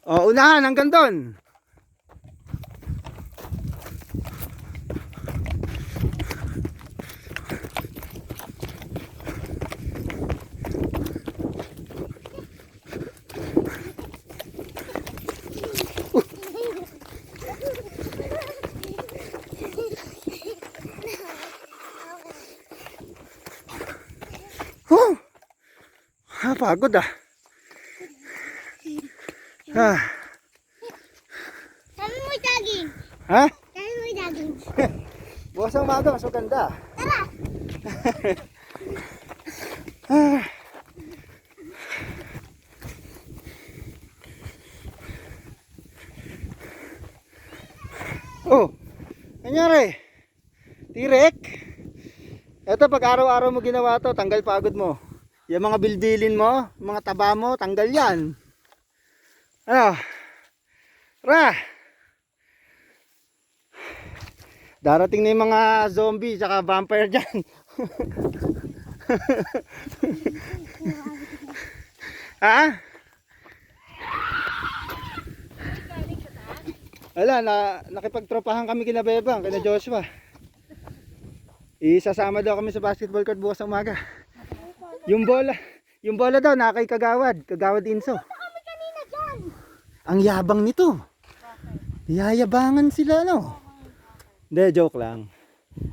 O, unahan hanggang doon. Pagod ah. Sabi mo jogging. Ha? Sabi mo jogging. Bukas ang umaga, mas maganda. Tara. Oh, nangyari? Tirek? Ito pag araw-araw mo ginawa to, tanggal pagod mo. Yung mga bildilin mo, mga taba mo, tanggal yan. Ano? Tara! Darating na yung mga zombie tsaka vampire dyan. Ha? Wala, nakipagtropahan kami kina Bebang, kina Joshua. Isasama daw kami sa basketball court bukas ng umaga. Yung bola daw nakay Kagawad Inso. Kami kanina dyan. Ang yabang nito. Yayabangan sila, no? Hindi, joke lang.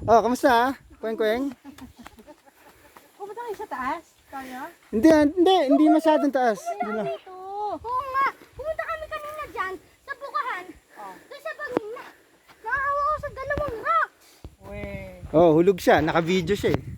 Oh, kamusta? Kweng-kweng? Pumunta kayo sa taas? Kaya? Hindi masyadong taas. Hindi na. Dito. Oo nga. Pumunta kami kanina dyan sa bukahan. Doon sa bangina. Naawa ko sa dalawang rock. Weh. Oh, hulog siya. Naka-video siya eh.